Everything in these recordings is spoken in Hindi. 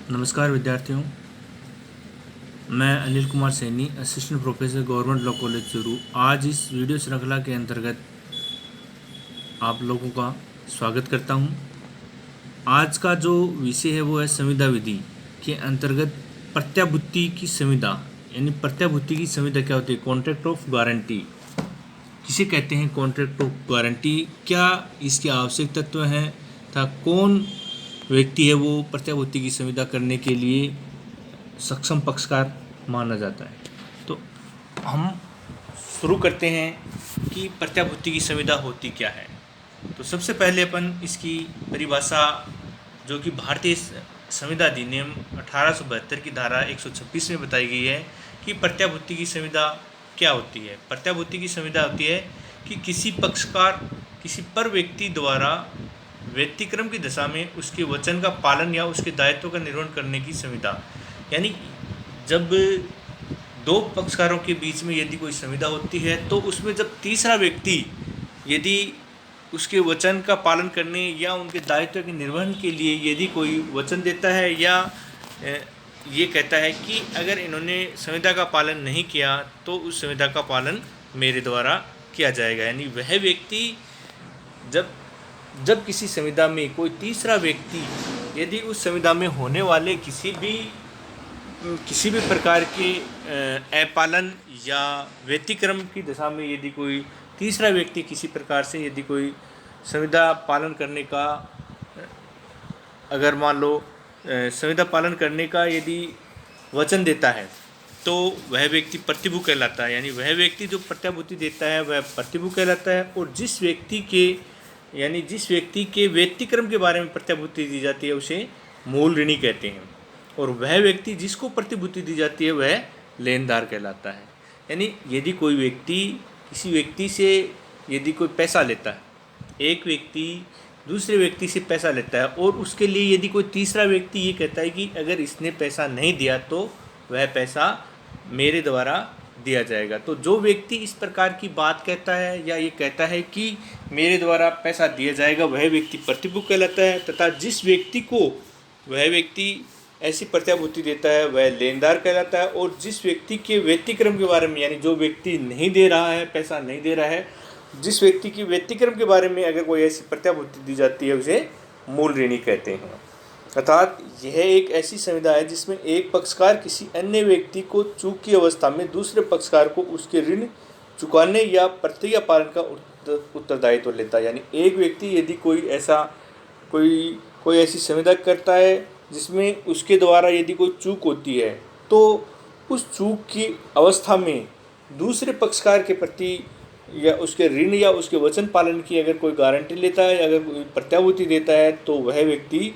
नमस्कार विद्यार्थियों, मैं Anil Kumar Saini, assistant professor government law college Churu. आज इस वीडियो श्रृंखला के अंतर्गत आप लोगों का स्वागत करता हूं। आज का जो विषय है वो है संविदा विधि के अंतर्गत प्रत्याभूति की संविदा। यानी प्रत्याभूति की संविदा क्या होती है? कॉन्ट्रैक्ट ऑफ गारंटी किसे कहते हैं? कॉन्ट्रैक्ट ऑफ गारंटी क्या इसके आवश्यक तत्व हैं तथा कौन व्यक्ति है वो प्रत्याभूति की संविदा करने के लिए सक्षम पक्षकार माना जाता है। तो हम शुरू करते हैं कि प्रत्याभूति की संविदा होती क्या है। तो सबसे पहले अपन इसकी परिभाषा, जो कि भारतीय संविदा अधिनियम 1872 की धारा 126 में बताई गई है कि प्रत्याभूति की संविदा क्या होती है। प्रत्याभूति की संविदा होती है कि किसी पक्षकार किसी पर व्यक्ति द्वारा व्यतिक्रम की दशा में उसके वचन का पालन या उसके दायित्व का निर्वहन करने की संविदा। यानी जब दो पक्षकारों के बीच में यदि कोई संविदा होती है तो उसमें जब तीसरा व्यक्ति यदि उसके वचन का पालन करने या उनके दायित्व के निर्वहन के लिए यदि कोई वचन देता है या ये कहता है कि अगर इन्होंने संविदा का पालन नहीं किया तो उस संविदा का पालन मेरे द्वारा किया जाएगा। यानी वह व्यक्ति जब किसी संविदा में कोई तीसरा व्यक्ति यदि उस संविदा में होने वाले किसी भी प्रकार के अपालन या व्यतिक्रम की दशा में यदि कोई तीसरा व्यक्ति किसी प्रकार से यदि कोई संविदा पालन करने का, अगर मान लो संविदा पालन करने का यदि वचन देता है तो वह व्यक्ति प्रतिभू कहलाता है। यानी वह व्यक्ति जो प्रत्याभूति देता है वह प्रतिभू कहलाता है। और जिस व्यक्ति के व्यतिक्रम के बारे में प्रत्याभूति दी जाती है उसे मूल ऋणी कहते हैं। और वह व्यक्ति जिसको प्रतिभूति दी जाती है वह लेनदार कहलाता है। यानी यदि कोई व्यक्ति किसी व्यक्ति से यदि कोई पैसा लेता है, एक व्यक्ति दूसरे व्यक्ति से पैसा लेता है और उसके लिए यदि कोई तीसरा व्यक्ति ये कहता है कि अगर इसने पैसा नहीं दिया तो वह पैसा मेरे द्वारा दिया जाएगा, तो जो व्यक्ति इस प्रकार की बात कहता है या ये कहता है कि मेरे द्वारा पैसा दिया जाएगा वह व्यक्ति प्रतिभू कहलाता है। तथा जिस व्यक्ति को वह व्यक्ति ऐसी प्रत्याभूति देता है वह लेनदार कहलाता है। और जिस व्यक्ति के व्यतिक्रम के बारे में, यानी जो व्यक्ति नहीं दे रहा है, पैसा नहीं दे रहा है, जिस व्यक्ति की व्यतिक्रम के बारे में अगर कोई ऐसी प्रत्याभूति दी जाती है उसे मूल ऋणी कहते हैं। अर्थात यह एक ऐसी संविदा है जिसमें एक पक्षकार किसी अन्य व्यक्ति को चूक की अवस्था में दूसरे पक्षकार को उसके ऋण चुकाने या प्रतिज्ञा पालन का उत्तरदायित्व लेता है। यानी एक व्यक्ति यदि कोई ऐसी संविदा करता है जिसमें उसके द्वारा यदि कोई चूक होती है तो उस चूक की अवस्था में दूसरे पक्षकार के प्रति या उसके ऋण या उसके वचन पालन की अगर कोई गारंटी लेता है, अगर कोई प्रत्याभूति देता है तो वह व्यक्ति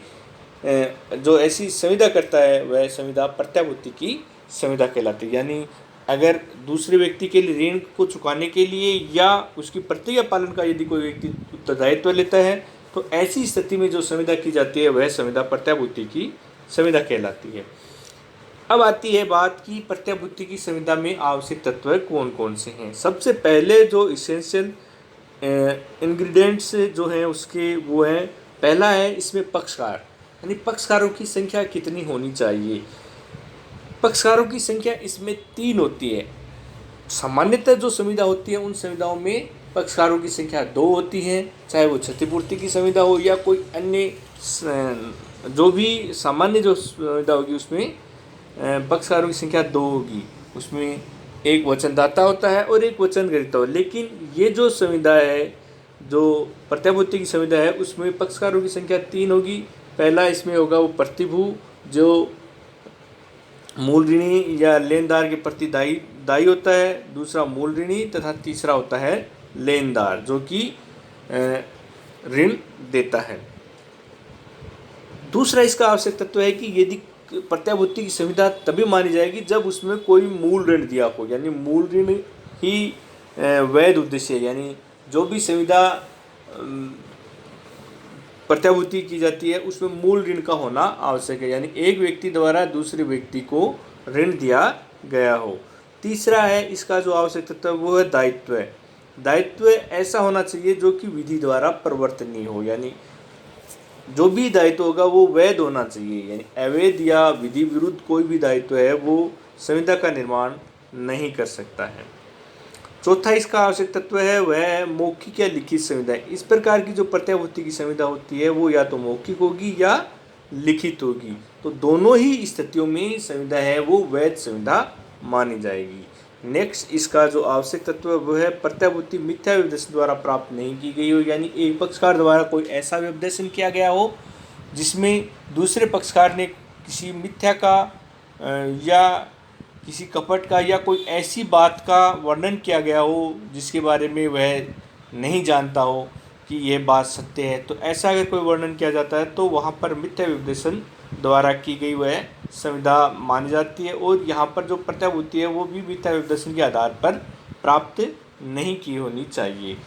जो ऐसी संविदा करता है वह संविदा प्रत्याभूति की संविदा कहलाती है। यानी अगर दूसरे व्यक्ति के लिए ऋण को चुकाने के लिए या उसकी प्रतिज्ञा पालन का यदि कोई व्यक्ति उत्तरदायित्व लेता है तो ऐसी स्थिति में जो संविदा की जाती है वह संविदा प्रत्याभूति की संविदा कहलाती है। अब आती है बात कि प्रत्याभूति की संविदा में आवश्यक तत्व कौन कौन से हैं। सबसे पहले जो इसेंशियल इंग्रेडिएंट्स जो हैं उसके वो हैं, पहला है इसमें पक्षकार। यानी पक्षकारों की संख्या कितनी होनी चाहिए? पक्षकारों की संख्या इसमें 3 होती है। सामान्यतः जो संविदा होती है उन संविदाओं में पक्षकारों की संख्या 2 होती है, चाहे वो क्षतिपूर्ति की संविदा हो या कोई अन्य जो भी सामान्य जो संविदा होगी उसमें पक्षकारों की संख्या 2 होगी। उसमें एक वचनदाता होता है और एक वचन ग्रहीता हो। लेकिन ये जो संविदा है, जो प्रत्याभूति की संविदा है, उसमें पक्षकारों की संख्या 3 होगी। पहला इसमें होगा वो प्रतिभू जो मूल ऋणी या लेनदार के प्रति दायी होता है, दूसरा मूल ऋणी तथा तीसरा होता है लेनदार जो कि ऋण देता है। दूसरा इसका आवश्यक तत्व है कि यदि प्रत्याभूति की संविदा तभी मानी जाएगी जब उसमें कोई मूल ऋण दिया हो। यानी मूल ऋण ही वैध उद्देश्य है। यानी जो भी संविदा प्रत्याभूति की जाती है उसमें मूल ऋण का होना आवश्यक है। यानी एक व्यक्ति द्वारा दूसरे व्यक्ति को ऋण दिया गया हो। तीसरा है इसका जो आवश्यक तत्व वो है दायित्व। दायित्व ऐसा होना चाहिए जो कि विधि द्वारा परिवर्तनीय हो। यानी जो भी दायित्व होगा वो वैध होना चाहिए, यानी अवैध या विधि विरुद्ध कोई भी दायित्व है वो संविदा का निर्माण नहीं कर सकता है। चौथा इसका आवश्यक तत्व है वह है मौखिक या लिखित संविदा। इस प्रकार की जो प्रत्याभूति की संविदा होती है वो या तो मौखिक होगी या लिखित होगी, तो दोनों ही स्थितियों में संविदा है वो वैध संविदा मानी जाएगी। नेक्स्ट इसका जो आवश्यक तत्व है वो है प्रत्याभूति मिथ्या व्यपदेशन द्वारा प्राप्त नहीं की गई हो, यानी एक पक्षकार द्वारा कोई ऐसा व्यपदेशन किया गया हो जिसमें दूसरे पक्षकार ने किसी मिथ्या का या किसी कपट का या कोई ऐसी बात का वर्णन किया गया हो जिसके बारे में वह नहीं जानता हो कि यह बात सत्य है। तो ऐसा अगर कोई वर्णन किया जाता है तो वहाँ पर मिथ्या व्यपदेशन द्वारा की गई वह संविदा मानी जाती है, और यहाँ पर जो प्रत्याभूति है वो भी मिथ्या व्यपदेशन के आधार पर प्राप्त नहीं की होनी चाहिए।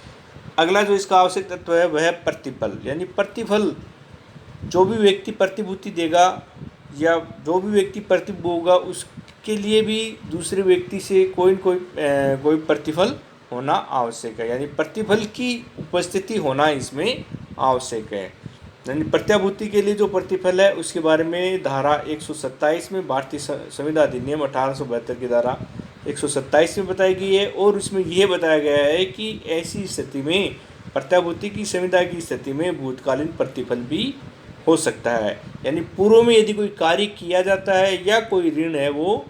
अगला जो इसका आवश्यक तत्व है वह है प्रतिफल, यानी प्रतिफल जो भी व्यक्ति प्रतिभूति देगा या जो भी व्यक्ति प्रतिभूति होगा उसके लिए भी दूसरे व्यक्ति से कोई न कोई प्रतिफल होना आवश्यक है, यानी प्रतिफल की उपस्थिति होना इसमें आवश्यक है। यानी प्रत्याभूति के लिए जो प्रतिफल है उसके बारे में धारा 127 में भारतीय संविदा अधिनियम 1872 की धारा 127 में बताई गई है, और उसमें यह बताया गया है कि ऐसी स्थिति में प्रत्याभूति की संविदा की स्थिति में भूतकालीन प्रतिफल भी हो सकता है। यानी पूर्व में यदि कोई कार्य किया जाता है या कोई ऋण है वो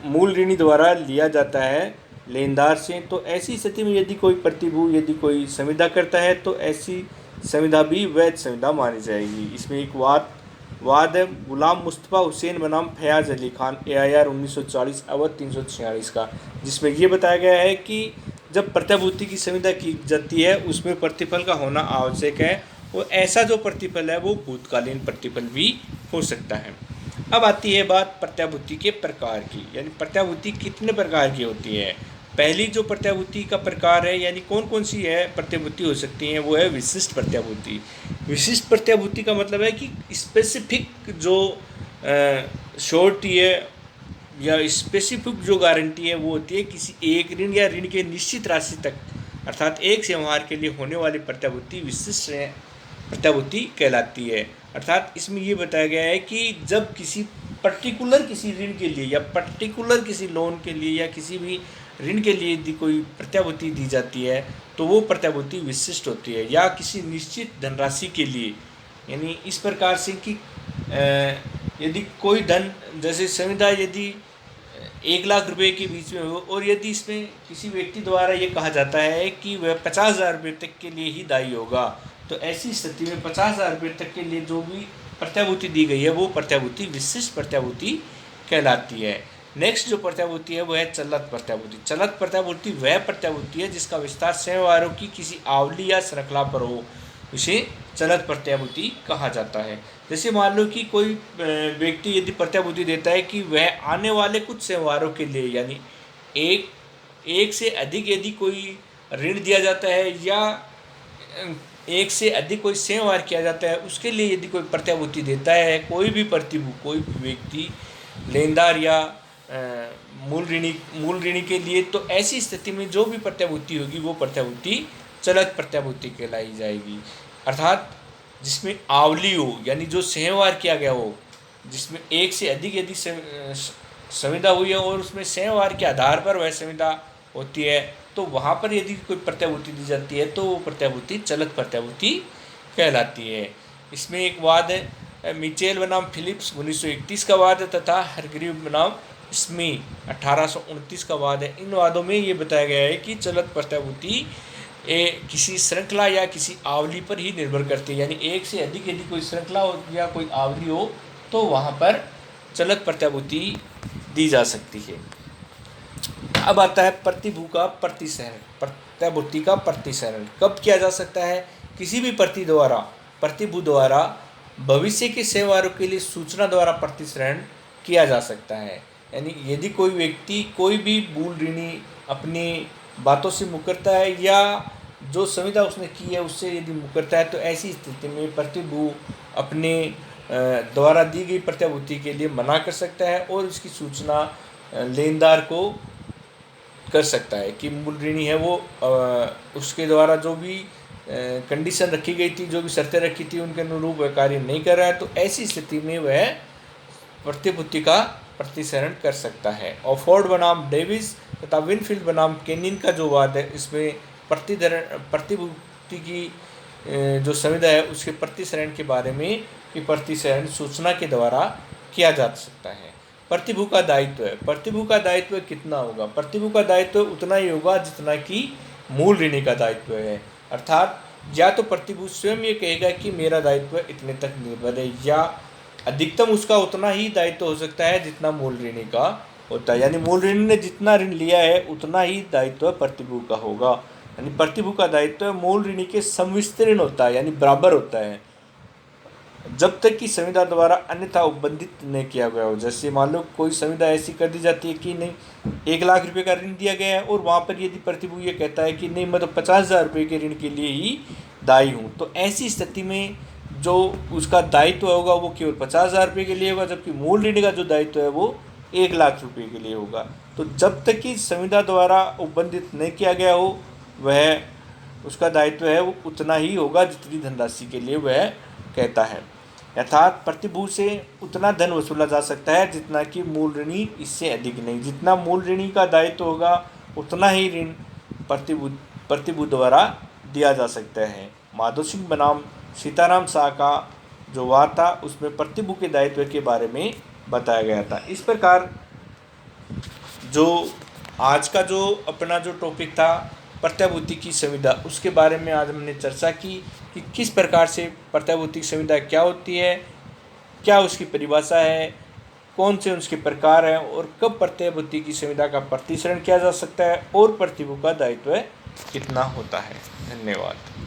मूल ऋणी द्वारा लिया जाता है लेनदार से, तो ऐसी स्थिति में यदि कोई प्रतिभू यदि कोई संविदा करता है तो ऐसी संविदा भी वैध संविदा मानी जाएगी। इसमें एक वाद है गुलाम मुस्तफ़ा हुसैन बनाम फयाज अली खान AIR 1940 अवध 346 का, जिसमें ये बताया गया है कि जब प्रत्याभूति की संविदा की जाती है उसमें प्रतिफल का होना आवश्यक है, और ऐसा जो प्रतिफल है वो भूतकालीन प्रतिफल भी हो सकता है। अब आती है बात प्रत्याभूति के प्रकार की, यानी प्रत्याभूति कितने प्रकार की होती है। पहली जो प्रत्याभूति का प्रकार है यानी कौन कौन सी है प्रत्याभूति हो सकती हैं वो है विशिष्ट प्रत्याभूति। विशिष्ट प्रत्याभूति का मतलब है कि स्पेसिफिक जो श्योरिटी है या स्पेसिफिक जो गारंटी है वो होती है किसी एक ऋण या ऋण के निश्चित राशि तक, अर्थात एक से व्यवहार के लिए होने वाली प्रत्याभूति विशिष्ट प्रत्याभूति कहलाती है। अर्थात इसमें ये बताया गया है कि जब किसी पर्टिकुलर किसी ऋण के लिए या पर्टिकुलर किसी लोन के लिए या किसी भी ऋण के लिए यदि कोई प्रत्याभूति दी जाती है तो वो प्रत्याभूति विशिष्ट होती है, या किसी निश्चित धनराशि के लिए, यानी इस प्रकार से कि यदि कोई धन जैसे संविदा यदि 1 लाख रुपए के बीच में हो और यदि इसमें किसी व्यक्ति द्वारा ये कहा जाता है कि वह 50,000 रुपये तक के लिए ही दायी होगा, तो ऐसी स्थिति में 50,000 रुपये तक के लिए जो भी प्रत्याभूति दी गई है वो प्रत्याभूति विशिष्ट प्रत्याभूति कहलाती है। नेक्स्ट जो प्रत्याभूति है वो है चलत प्रत्याभूति। चलत प्रत्याभूति वह प्रत्याभूति है जिसका विस्तार व्यवहारों की किसी आवली या श्रृंखला पर हो, इसे चलत प्रत्याभूति कहा जाता है। जैसे मान लो कि कोई व्यक्ति यदि प्रत्याभूति देता है कि वह आने वाले कुछ व्यवहारों के लिए, यानी एक से अधिक यदि कोई ऋण दिया जाता है या एक से अधिक कोई व्यवहार किया जाता है उसके लिए यदि कोई प्रत्याभूति देता है कोई भी प्रतिभू कोई भी व्यक्ति लेनदार या मूल ऋणी के लिए, तो ऐसी स्थिति में जो भी प्रत्याभूति होगी वो प्रत्याभूति चलत प्रत्याभूति कहलाई जाएगी। अर्थात जिसमें आवली हो यानी जो व्यवहार किया गया हो, जिसमें एक से अधिक यदि संविदा हुई है और उसमें व्यवहार के आधार पर वह संविदा होती है, तो वहाँ पर यदि कोई प्रत्याभूति दी जाती है तो वो प्रत्याभूति चलत प्रत्याभूति कहलाती है। इसमें एक वाद है मिचेल बनाम फिलिप्स 1931 का वाद है तथा हरग्रीव बनाम स्मी 1829 का वाद है। इन वादों में ये बताया गया है कि चलत प्रत्याभूति किसी श्रृंखला या किसी आवली पर ही निर्भर करती है, यानी एक से अधिक यदि कोई श्रृंखला हो या कोई आवली हो तो वहाँ पर चलत प्रत्याभूति दी जा सकती है। अब आता है प्रतिभू का प्रतिसरण। प्रत्याभूति का प्रतिसरण कब किया जा सकता है? किसी भी प्रतिभू द्वारा भविष्य के व्यवहारों के लिए सूचना द्वारा प्रतिसरण किया जा सकता है। यानी यदि कोई व्यक्ति कोई भी मूल ऋणी अपनी बातों से मुकरता है या जो संविदा उसने की है उससे यदि मुकरता है, तो ऐसी स्थिति में प्रतिभू अपने द्वारा दी गई प्रत्याभूति के लिए मना कर सकता है और इसकी सूचना लेनदार को कर सकता है कि मूल ऋणी है वो उसके द्वारा जो भी कंडीशन रखी गई थी, जो भी शर्तें रखी थी उनके अनुरूप वह कार्य नहीं कर रहा है, तो ऐसी स्थिति में वह प्रतिभूति का प्रतिसरण कर सकता है। और फोर्ड बनाम डेविस तथा विनफील्ड बनाम केनिन का जो वाद है, इसमें प्रतिभूति की जो संविदा है उसके प्रतिसरण के बारे में कि प्रतिसरण सूचना के द्वारा किया जा सकता है। प्रतिभू का दायित्व है, प्रतिभू का दायित्व कितना होगा? प्रतिभू का दायित्व उतना ही होगा जितना कि मूल ऋणी का दायित्व है। अर्थात या तो प्रतिभू स्वयं ये कहेगा कि मेरा दायित्व इतने तक निर्भर है, या अधिकतम उसका उतना ही दायित्व हो सकता है जितना मूल ऋणी का होता है। यानी मूल ऋणी ने जितना ऋण लिया है उतना ही दायित्व प्रतिभू का होगा। यानी प्रतिभू का दायित्व मूल ऋणी के समविस्तीर्ण होता है, यानी बराबर होता है, जब तक कि संविदा द्वारा अन्यथा उपबंधित नहीं किया गया हो। जैसे मान लो कोई संविदा ऐसी कर दी जाती है कि नहीं 1,00,000 रुपये का ऋण दिया गया है, और वहाँ पर यदि प्रतिभू ये कहता है कि नहीं मैं तो 50,000 रुपये के ऋण के लिए ही दायी हूँ, तो ऐसी स्थिति में जो उसका दायित्व होगा वो केवल 50,000 रुपये के लिए होगा, जबकि मूल ऋण का जो दायित्व है वो 1,00,000 रुपये के लिए होगा। तो जब तक कि संविदा द्वारा उपबंधित नहीं किया गया हो, वह उसका दायित्व है वो उतना ही होगा जितनी धनराशि के लिए वह कहता है। अर्थात प्रतिभू से उतना धन वसूला जा सकता है जितना कि मूल ऋणी इससे अधिक नहीं। जितना मूल ऋणी का दायित्व होगा उतना ही ऋण प्रतिभू द्वारा दिया जा सकता है। माधव सिंह बनाम सीताराम शाह का जो वाद था उसमें प्रतिभू के दायित्व के बारे में बताया गया था। इस प्रकार जो आज का जो अपना जो टॉपिक था प्रत्याभूति की संविदा, उसके बारे में आज हमने चर्चा की कि किस प्रकार से प्रत्याभूति की संविदा क्या होती है, क्या उसकी परिभाषा है, कौन से उसके प्रकार हैं, और कब प्रत्याभूति की संविदा का प्रतिसरण किया जा सकता है, और प्रतिभू का दायित्व कितना होता है। धन्यवाद।